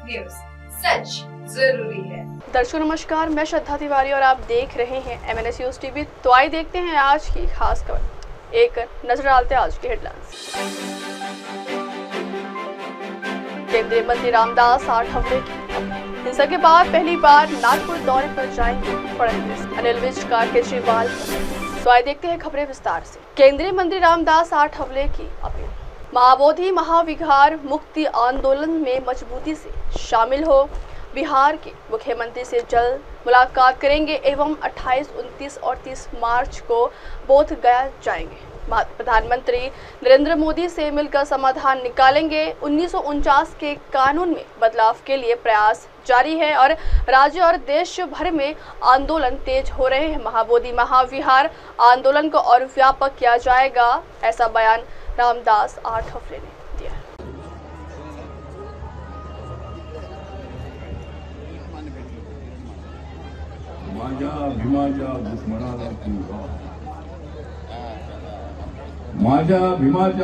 News, सच जरूरी है। दर्शकों नमस्कार, मैं श्रद्धा तिवारी और आप देख रहे हैं MNS न्यूज टीवी। तो आइए देखते हैं आज की खास खबर। एक नजर डालते हैं आज की हेडलाइंस। केंद्रीय मंत्री रामदास आठवले की हिंसा के बाद पहली बार नागपुर दौरे पर जाएंगे फडणवीस, अनिल विज का केजरीवाल। तो आइए देखते हैं खबरें विस्तार से। केंद्रीय मंत्री रामदास आठवले की अपील। महाबोधि महाविहार मुक्ति आंदोलन में मजबूती से शामिल हो, बिहार के मुख्यमंत्री से जल्द मुलाकात करेंगे एवं 28, 29 और 30 मार्च को बोध गया जाएंगे। प्रधानमंत्री नरेंद्र मोदी से मिलकर समाधान निकालेंगे। 1949 के कानून में बदलाव के लिए प्रयास जारी है और राज्य और देश भर में आंदोलन तेज हो रहे हैं। महाबोधि महाविहार आंदोलन को और व्यापक किया जाएगा, ऐसा बयान रामदास आठवले ने दिया। माझ्या भीमाच्या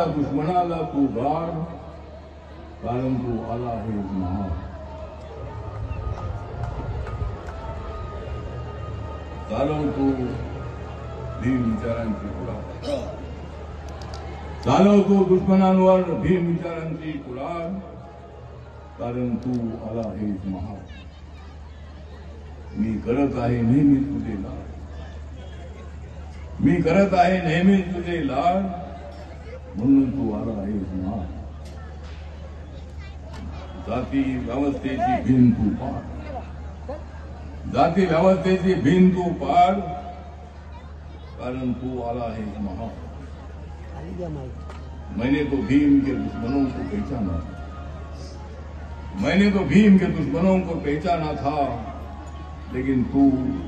दुश्मनाला तू गार, कारण तू आला आहेस महार. चालव तू भीम विचारांची कुराड, चालव तू दुश्मनांवर भीम विचारांची कुराड, कारण तू आला आहेस महार. मी करत आहे नेहमी तुझे लाड, मी करत आहे नेहमी तुझे लाड, म्हणून तू आला आहेस महार. जाती व्यवस्थेची भिन तू पाड, जाती व्यवस्थेची भिन तू पाड, कारण तू आला आहेस महार. मैंने तो भीम के दुश्मनों को पहचाना, मैंने तो भीम के दुश्मनों को पहचाना था, लेकिन तू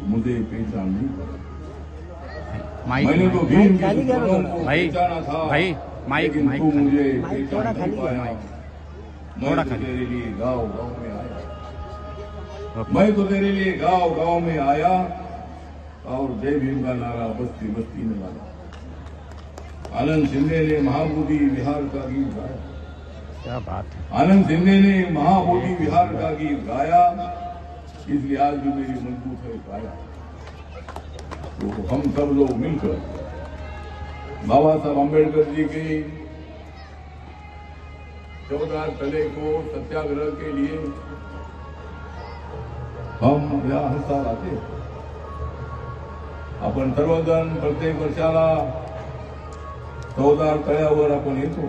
मुझे पहचान नहीं पाया. मैंने तो भीम के दुश्मनों को पहचाना था, लेकिन तू मुझे पहचान नहीं पाया. मैं तो तेरे लिए गांव गांव में आया, मैं तो तेरे लिए गांव गांव में आया और जय भीम का नारा बस्ती बस्ती में लगा. आनंद शिंदे ने महाबोधि विहार का गीत गाया, क्या बात है. आनंद शिंदे ने महाबोधि विहार का गीत गाया, इसलिए आज भी मेरी मजबूत है काया. तो हम सब लोग मिलकर बाबा साहब अम्बेडकर जी के 14 तले को सत्याग्रह के लिए हम या हस्ता राहते. आपण सर्वजण प्रत्येक वर्षाला 14 तळ्यावर आपण येतो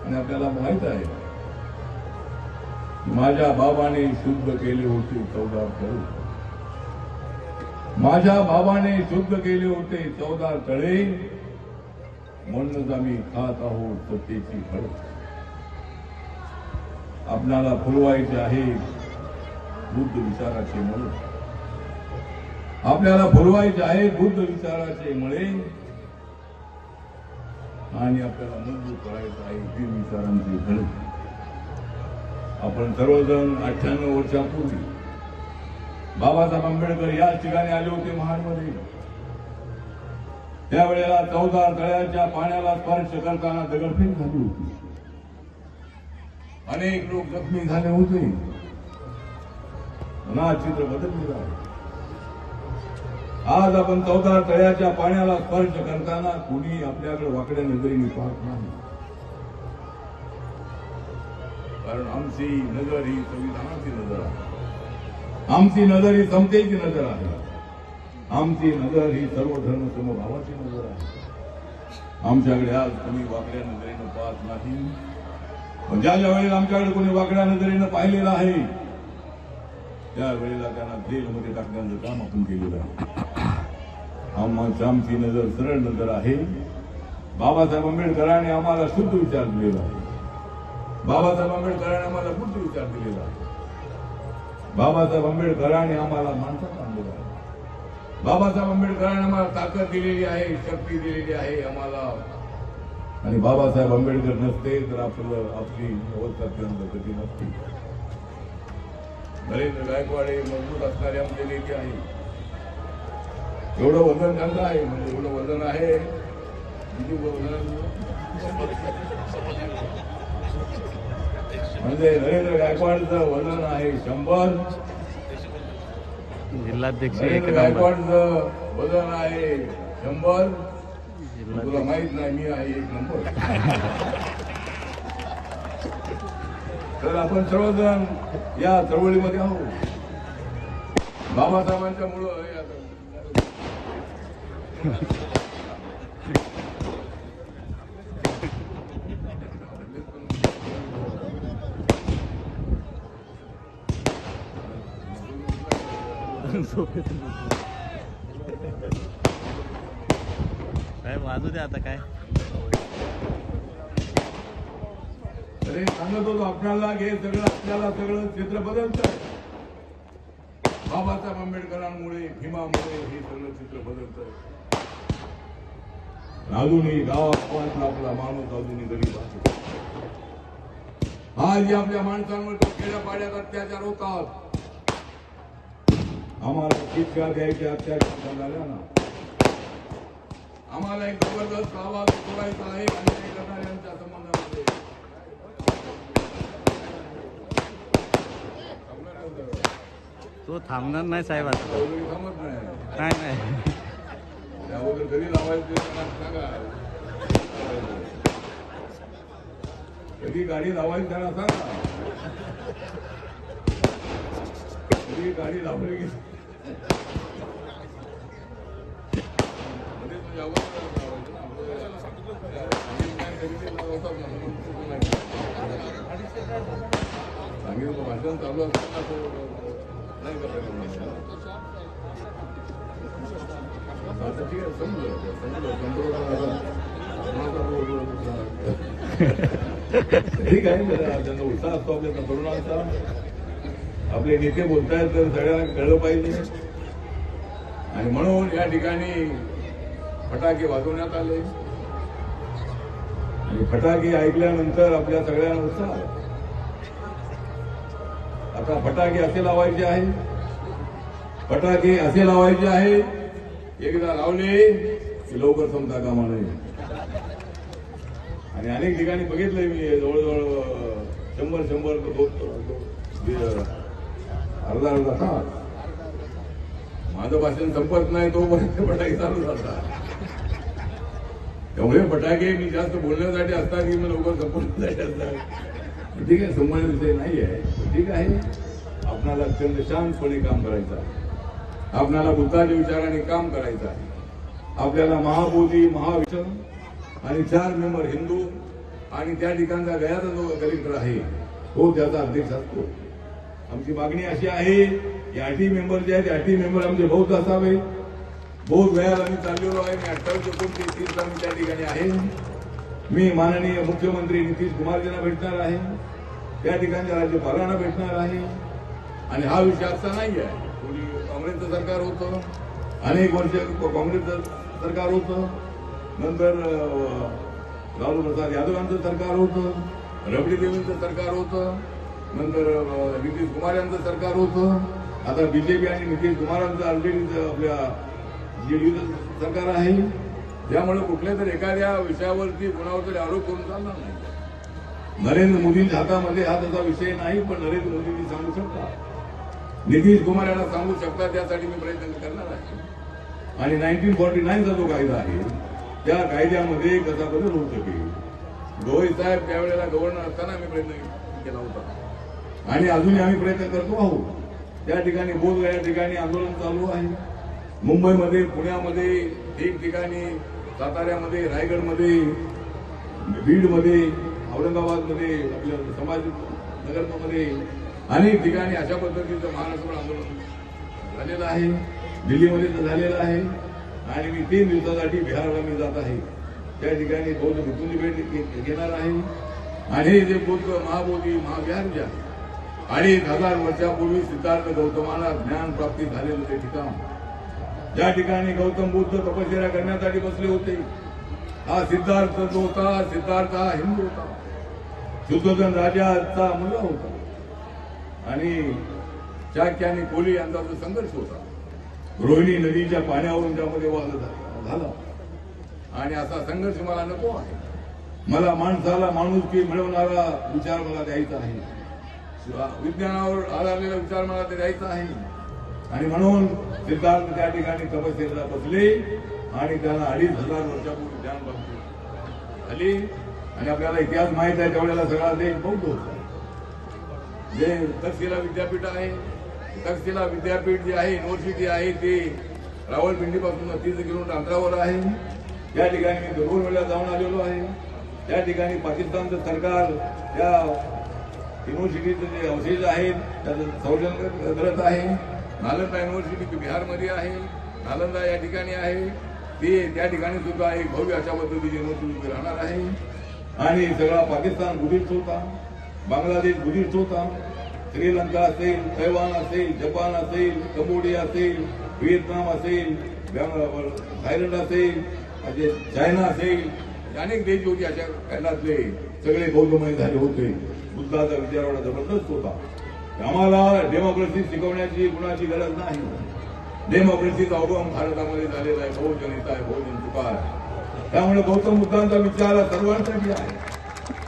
आणि आपल्याला माहित आहे माझ्या बाबाने शुद्ध केले होते 14 तळे, माझ्या बाबाने शुद्ध केले होते 14 तळे, म्हणूनच आम्ही खात आहोत सत्तेची फळ. आपणाला फुलवायचे आहे बुद्ध विचाराचे मळे, आपल्याला फुलवायचे आहे बुद्ध विचाराचे मळे, आणि आपल्याला मजबूत करायचं आहे भीम विचारांचे फळे. आपण सर्वजण 98 वर्षापूर्वी बाबासाहेब आंबेडकर याच ठिकाणी आले होते महाडमध्ये. त्यावेळेला 14 तळ्याच्या पाण्याला स्पर्श करताना दगडफेक झाली होती, अनेक लोक जखमी झाले होते. पुन्हा चित्र बदललेलं आहे. आज आपण 14 तळ्याच्या पाण्याला स्पर्श करताना कोणी आपल्याकडे वाकड्या नजरेने पाहत नाही, कारण आमची नजर ही संविधानाची नजर आहे, आमची नजर ही समतेची नजर आहे, आमची नजर ही सर्व धर्म समभावाची नजर आहे. आमच्याकडे आज कोणी वाकड्या नजरेनं पाहत नाही, पण ज्या वेळेला आमच्याकडे कोणी वाकड्या नजरेनं पाहिलेलं आहे त्यावेळेला त्यांना जेलमध्ये टाकण्याचं काम आपण केलेलं आहे. आमची नजर सरळ नजर आहे. बाबासाहेब आंबेडकरांनी आम्हाला शुद्ध विचार दिलेला आहे, बाबासाहेब आंबेडकरांनी आम्हाला बुद्ध विचार दिलेला आहे, बाबासाहेब आंबेडकरांनी आम्हाला माणसात आणलेला आहे, बाबासाहेब आंबेडकरांनी आम्हाला ताकद दिलेली आहे, शक्ती दिलेली आहे आम्हाला. आणि बाबासाहेब आंबेडकर नसते तर आपली अवस्था अत्यंत कठीण असते. नरेंद्र गायकवाड हे मजबूत असणारे आमचे नेते आहे. एवढं वजन त्यांचं आहे, म्हणजे एवढं वजन आहे. म्हणजे नरेंद्र गायकवाडचं वजन आहे 100, जिल्हाध्यक्ष एक नरेंद्र नंबर. गायकवाडचं वजन आहे 100. तुला माहित नाही मी आहे 1 नंबर. तर आपण सर्वजण या चळवळीमध्ये आहोत. बाबासाहेबांच्या मुळे काय वाजू दे आता काय. अरे सांगत होतो आपल्याला हे सगळं आपल्याला सगळं चित्र बदलत आहे. बाबासाहेब आंबेडकरांमुळे भीमामुळे हे सगळं चित्र बदलत आहे. अजूनही गावात आपला माणूस अजूनही गरीब आहे. आज आपल्या माणसांवर खेड्यापाड्यात अत्याचार होतात. आम्हाला शिक्षा द्यायचे अत्याचार झाला ना. आम्हाला एक जबरदस्त आवाज उठवायचा आहे अन्याय करणाऱ्यांच्या संबंधामध्ये. तो थांबणार नाही साहेब आता. थांबत नाही. नाही त्याबद्दल कधी लावायचे सांगा. कधी गाडी लावायची त्यांना सांगा. कधी गाडी लावली की सांगितलं भाषण चालू असताना नाही करायचं. आता ठीक आहे, ठीक आहे. त्यांचा उत्साह असतो आपल्या तरुणांचा. आपले नेते बोलतायत तर सगळ्यांना कळलं पाहिजे. आणि म्हणून या ठिकाणी फटाके वाजवण्यात आले. आणि फटाके ऐकल्यानंतर आपल्या सगळ्यांना उत्साह आला. आता फटाके असे लावायचे आहे. फटाके असे लावायचे आहे एकदा लावले की लवकर संपता कामा नये. आणि अनेक ठिकाणी बघितलंय मी जवळजवळ 100 अर्धा तास माझं भाषण संपत नाही तोपर्यंत फटाके चालू असतात. त्यामुळे फटाके मी जास्त बोलण्यासाठी असतात की मी लवकर संपवण्यासाठी असतात. ठीक आहे, संबंध विषय नाही आहे. ठीक आहे, आपणाला अत्यंत शांतपणे काम करायचं आहे. आपल्याला बुद्धाच्या विचाराने काम करायचं आहे. आपल्याला महाबोधी महाविष्णू आणि 4 मेंबर हिंदू आणि त्या ठिकाणचा गयाचा जो कलेक्टर आहे तो त्याचा अध्यक्ष असतो. आमची मागणी अशी आहे की 8 मेंबर जे आहेत 8 मेंबर आमचे बौद्ध असावे. बौद्ध गयाला आम्ही चाललेलो आहे. मी 28-29 आम्ही त्या ठिकाणी आहे. मी माननीय मुख्यमंत्री नितीश कुमारजींना भेटणार आहे. त्या ठिकाणच्या राज्यपालांना भेटणार आहे. आणि हा विषय असा नाही आहे. काँग्रेसचं सरकार होतं, अनेक वर्ष काँग्रेसचं सरकार होतं. नंतर लालू प्रसाद यादव यांचं सरकार होतं, रबडी देवींचं सरकार होतं, नंतर नितीश कुमार यांचं सरकार होतं. आता बीजेपी आणि नितीश कुमारांचं ऑलरेडी आपल्या जेडीयूचं सरकार आहे. त्यामुळे कुठल्या तरी एखाद्या विषयावरती कुणावर तरी आरोप करून चालणार नाही. नरेंद्र मोदींच्या हातामध्ये हा तसा विषय नाही. पण नरेंद्र मोदींनी सांगू शकतात, नितीश कुमार यांना सांगू शकतात. त्यासाठी मी प्रयत्न करणार आहे. आणि 1949चा जो कायदा आहे त्या कायद्यामध्ये कसा बदल होऊ शकेल. गवई साहेब त्यावेळेला गव्हर्नर असताना आम्ही प्रयत्न केला होता आणि अजूनही आम्ही प्रयत्न करतो आहोत. त्या ठिकाणी बोध या ठिकाणी आंदोलन चालू आहे. मुंबईमध्ये, पुण्यामध्ये, ठिकठिकाणी, साताऱ्यामध्ये, रायगडमध्ये, बीडमध्ये, औरंगाबादमध्ये, आपल्या समाजनगरमध्ये अनेक ठिकाणी अशा पद्धतीचं महाराष्ट्र आंदोलन झालेलं आहे. दिल्लीमध्ये तर झालेलं आहे. आणि मी 3 दिवसासाठी बिहारला मी जात आहे. त्या ठिकाणी बौद्ध भिक्खूंची भेट घेणार आहे. आणि हे जे बौद्ध महाबोधी महाविहार जे आहे 2500 वर्षापूर्वी सिद्धार्थ गौतमाला ज्ञान प्राप्ती झालेलं ते ठिकाण, ज्या ठिकाणी गौतम बुद्ध तपश्चर्या करण्यासाठी बसले होते. हा सिद्धार्थ जो होता, सिद्धार्थ हा हिंदू होता, शुद्धोधन राजाचा मुलगा होता. आणि शाक्य आणि कोली यांचा जो संघर्ष होता रोहिणी नदीच्या पाण्यावरून त्यामध्ये वाद झाला. आणि असा संघर्ष मला नको आहे. मला माणसाला माणुसकी मिळवणारा विचार मला द्यायचा आहे, विज्ञानावर आधारलेला विचार मला ते द्यायचा आहे. आणि म्हणून सिद्धार्थ त्या ठिकाणी तपस्येला बसले आणि त्यांना 2500 वर्षापूर्वी ध्यान झाली. आणि आपल्याला इतिहास माहित आहे, त्यावेळेला सगळा देश बौद्ध होता. जे तक्षशिला विद्यापीठ आहे, तक्षशिला विद्यापीठ जे आहे, युनिव्हर्सिटी आहे, ते रावळपिंडीपासून 30 किलोमीटर अंतरावर आहे. त्या ठिकाणी मी 2 वेळा जाऊन आलेलो आहे. त्या ठिकाणी पाकिस्तानचं सरकार त्या युनिव्हर्सिटीचे जे अवशेष आहेत त्याचं संरक्षण करत आहे. नालंदा युनिव्हर्सिटी बिहारमध्ये आहे, नालंदा या ठिकाणी आहे. ते त्या ठिकाणी सुद्धा एक भव्य अशा पद्धतीची युनिव्हर्सिटी राहणार आहे. आणि सगळा पाकिस्तान बुद्धिस्ट होता, बांगलादेश बुद्धिस्ट होता, श्रीलंका असेल, तैवान असेल, जपान असेल, कंबोडिया असेल, व्हिएतनाम असेल, थायलंड असेल, चायना असेल, अनेक देश होते. अशा खंडातले सगळे बौद्धमय झाले होते. बुद्धाचा विचार एवढा जबरदस्त होता. आम्हाला डेमोक्रेसी शिकवण्याची कुणाची गरज नाही. डेमोक्रेसीचा उगम भारतामध्ये झालेला आहे. बहुजन हित आहे, बहुजन सुख आहे. त्यामुळे गौतम बुद्धांचा विचार सर्वांसाठी आहे.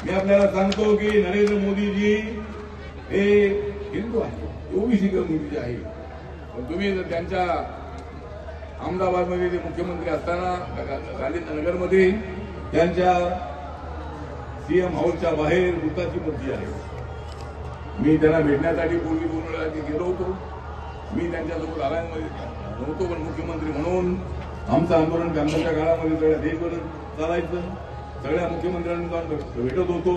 मी आपल्याला सांगतो की नरेंद्र मोदीजी हे हिंदू आहे, ओबीसी कम्युनिटी आहे. पण तुम्ही जर त्यांच्या अहमदाबादमध्ये ते मुख्यमंत्री असताना गांधीनगरमध्ये त्यांच्या सीएम हाऊसच्या बाहेर बुद्धाची मूर्ती आहे. मी त्यांना भेटण्यासाठी पूर्वी 2 वेळा गेलो होतो. मी त्यांच्यासोबत आलायमध्ये नव्हतो, पण मुख्यमंत्री म्हणून आमचं आंदोलन आमच्या काळामध्ये सगळ्या देशभर चालायचं. सगळ्या मुख्यमंत्र्यांना भेटत होतो.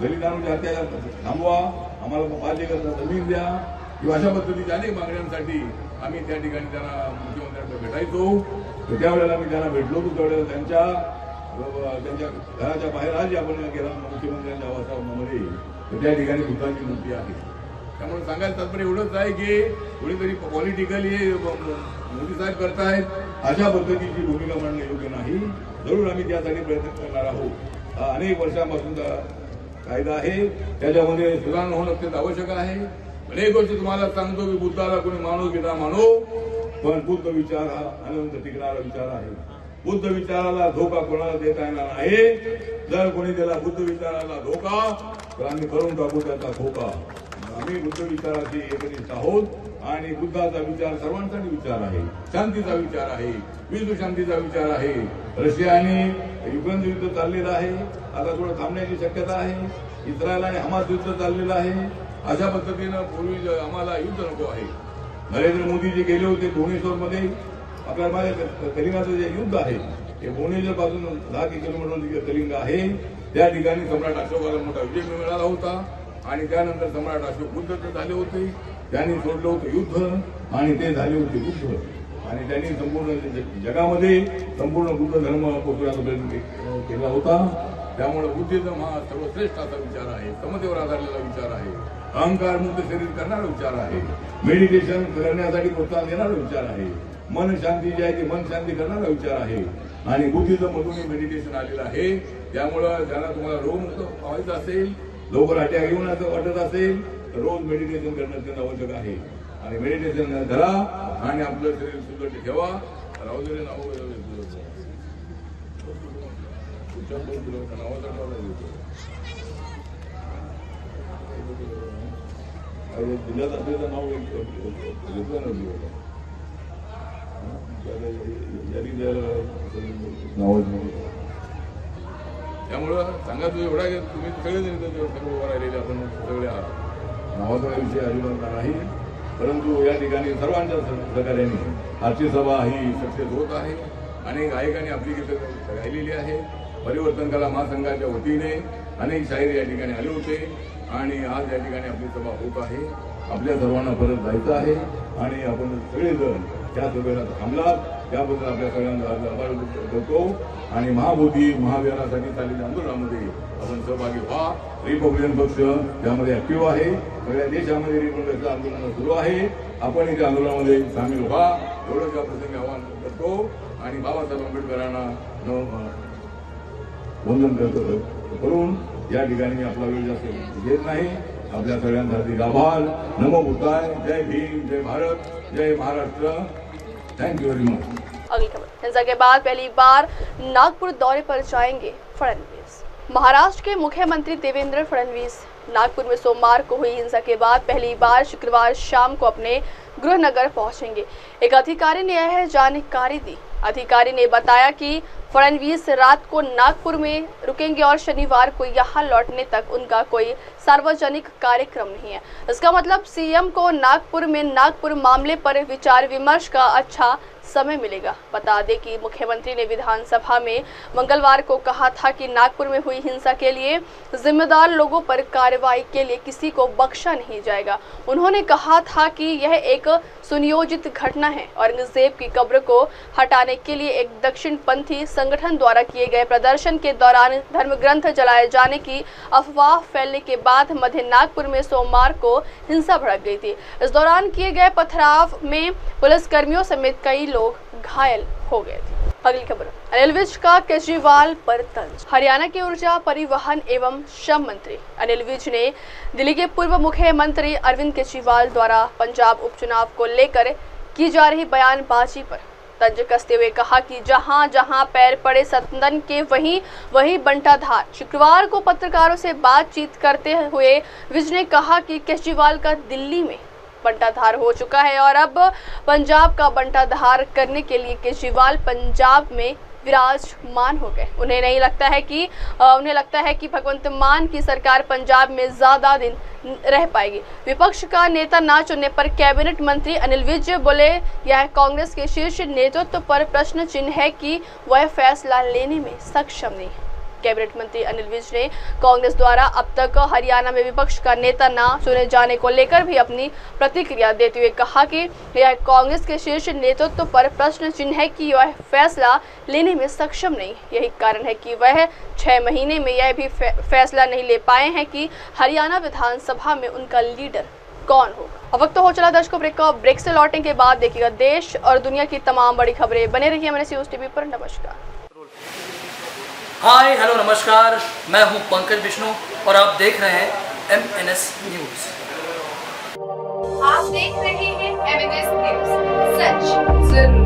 दलितांची हत्या थांबवा, आम्हाला 5 एकर जमीन द्या, किंवा अशा पद्धतीच्या अनेक मागण्यांसाठी आम्ही त्या ठिकाणी त्यांना मुख्यमंत्र्यांना भेटायचो. तर त्यावेळेला मी त्यांना भेटलो होतो. त्यावेळेला त्यांच्या घराच्या बाहेर आज आपण गेला मुख्यमंत्र्यांच्या आवासामध्ये, तर त्या ठिकाणी बुद्धांची मूर्ती आहे. त्यामुळे सांगायचं तात्पर्य एवढंच आहे की कोणीतरी पॉलिटिकली मोदी साहेब करतायत अशा पद्धतीची भूमिका मांडणं योग्य नाही. जरूर आम्ही त्यासाठी प्रयत्न करणार आहोत. हा अनेक वर्षांपासूनचा कायदा आहे, त्याच्यामध्ये सुधारणा होणं अत्यंत आवश्यक आहे. पण एक गोष्ट तुम्हाला सांगतो की बुद्धाला कोणी मानो घेता मानो, पण बुद्ध विचार हा अनंत टिकणारा विचार आहे. बुद्ध विचाराला धोका कोणाला देता येणार नाही. जर कोणी त्याला बुद्ध विचाराला धोका, तर आम्ही करून टाकू त्याचा धोका. आम्ही बुद्ध विचाराशी एकनिष्ठ आहोत आणि बुद्धाचा विचार सर्वांसाठी विचार आहे, शांतीचा विचार आहे, विश्व शांतीचा विचार आहे. रशियाने युक्रेन युद्ध चाललेलं आहे, आता थोडं थांबण्याची शक्यता आहे. इस्रायल आणि हमास युद्ध चाललेलं आहे. अशा पद्धतीनं पूर्वी आम्हाला युद्ध नको आहे. नरेंद्र मोदीजी गेले होते भुवनेश्वरमध्ये. आपल्याला माझ्या कलिंगाचं जे युद्ध आहे हे भुवनेश्वर पासून 10 किलोमीटर कलिंग आहे. त्या ठिकाणी सम्राट अशोकाला मोठा विजय मिळाला होता. आणि त्यानंतर सम्राट अशोक बुद्ध झाले होते. त्यांनी सोडलं होतं युद्ध आणि ते झाले होते बुद्ध. आणि त्यांनी संपूर्ण जगामध्ये संपूर्ण बुद्ध धर्म पोचवण्याचा प्रयत्न केला होता. त्यामुळे बुद्धिझम हा सर्वश्रेष्ठ असा विचार आहे, समतेवर आधारलेला विचार आहे, अहंकार मुक्त शरीर करणारा विचार आहे, मेडिटेशन करण्यासाठी प्रोत्साहन देणारा विचार आहे, मन शांती जी आहे ती मन शांती करणारा विचार आहे. आणि बुद्धिझम मधून मेडिटेशन आलेलं आहे. त्यामुळं ज्यांना तुम्हाला रोगमुक्त व्हायचं असेल, लवकर अटॅक येऊन असं वाटत असेल, तर रोज मेडिटेशन करणं अत्यंत आवश्यक आहे. आणि मेडिटेशन करा आणि आपलं शरीर सुदृढ ठेवा. राहुल नाव जिल्ह्यात असलेलं नाव त्यामुळं सांगा तू एवढा तुम्ही सगळे राहिलेले आपण सगळे आहात. नावाचा विषय अजिबात नाही, परंतु या ठिकाणी सर्वांच्या सहकार्याने आजची सभा ही सक्सेस होत आहे. अनेक गायकांनी आपली गीतं गायलेली आहे. परिवर्तन कला महासंघाच्या वतीने अनेक शाहीर या ठिकाणी आले होते आणि आज या ठिकाणी आपली सभा होत आहे. आपल्या सर्वांना परत जायचं आहे आणि आपण सगळेजण त्या सभेला थांबलात त्याबद्दल आपल्या सगळ्यांना आभार करतो. आणि महाबोधी महाविहारासाठी चाललेल्या आंदोलनामध्ये आपण सहभागी व्हा. रिपब्लिकन पक्ष त्यामध्ये ऍक्टिव्ह आहे. सगळ्या देशामध्ये रिपब्लिकनचं आंदोलन सुरू आहे. आपण इथे आंदोलनामध्ये सामील व्हा एवढंच या प्रसंगी आवाहन करतो. आणि बाबासाहेब आंबेडकरांना वंदन करून या ठिकाणी मी आपला वेळ जास्त घेत नाही. आपल्या सगळ्यांसाठी आभार. नमो बुद्धाय. जय भीम, जय भारत, जय Maharashtra. Thank you very much. अगली खबर, हिंसा के बाद पहली बार नागपुर दौरे पर जाएंगे फडणवीस। महाराष्ट्र के मुख्यमंत्री देवेंद्र फडणवीस नागपुर में सोमवार को हुई हिंसा के बाद पहली बार शुक्रवार शाम को अपने गृहनगर पहुंचेंगे। एक अधिकारी ने यह जानकारी दी। अधिकारी ने बताया कि फडणवीस रात को नागपुर में रुकेंगे और शनिवार को यहां लौटने तक उनका कोई सार्वजनिक कार्यक्रम नहीं है। इसका मतलब सीएम को नागपुर में नागपुर मामले पर विचार विमर्श का अच्छा समय मिलेगा। बता दें कि मुख्यमंत्री ने विधानसभा में मंगलवार को कहा था कि नागपुर में हुई हिंसा के लिए जिम्मेदार लोगों पर कार्रवाई के लिए किसी को बख्शा नहीं जाएगा। उन्होंने कहा था कि यह एक सुनियोजित घटना है। औरंगजेब की कब्र को हटाने के लिए एक दक्षिणपंथी संगठन द्वारा किए गए प्रदर्शन के दौरान धर्मग्रंथ जलाए जाने की अफवाह फैलने के बाद मध्य नागपुर में सोमवार को हिंसा भड़क गई थी। इस दौरान किए गए पथराव में पुलिसकर्मियों समेत कई लोग घायल हो गए थे। अगली खबर, अनिल विज का केजरीवाल पर तंज। हरियाणा के ऊर्जा परिवहन एवं श्रम मंत्री अनिल विज ने दिल्ली के पूर्व मुख्यमंत्री अरविंद केजरीवाल द्वारा पंजाब उपचुनाव को लेकर की जा रही बयानबाजी पर तंज कसते हुए कहा कि जहां जहां पैर पड़े सदन के वहीं बंटाधार। शुक्रवार को पत्रकारों से बातचीत करते हुए विज ने कहा कि केजरीवाल का दिल्ली में बंटाधार हो चुका है और अब पंजाब का बंटाधार करने के लिए केजरीवाल पंजाब में विराजमान हो गए। उन्हें लगता है कि भगवंत मान की सरकार पंजाब में ज्यादा दिन रह पाएगी। विपक्ष का नेता ना चुनने पर कैबिनेट मंत्री अनिल विज बोले, यह कांग्रेस के शीर्ष नेतृत्व पर प्रश्न चिन्ह है कि वह फैसला लेने में सक्षम नहीं है। कैबिनेट मंत्री अनिल विज ने कांग्रेस द्वारा अब तक हरियाणा में विपक्ष का नेता न चुने जाने को लेकर भी अपनी प्रतिक्रिया देते हुए कहा कि यह कांग्रेस के शीर्ष नेतृत्व पर प्रश्न चिन्ह है कि वह फैसला लेने में सक्षम नहीं। यही कारण है कि वह 6 महीने में यह भी फैसला नहीं ले पाए हैं कि हरियाणा विधानसभा में उनका लीडर कौन होगा। अब वक्त हो चला दर्शकों ब्रेक से लौटने के बाद देखिएगा देश और दुनिया की तमाम बड़ी खबरें। बने रहिए हमारे न्यूज़ टीवी पर। नमस्कार। हाय हेलो नमस्कार, मैं हूं पंकज विष्णु और आप देख रहे हैं MNS न्यूज। आप देख रहे हैं MNS न्यूज, सच जरूर।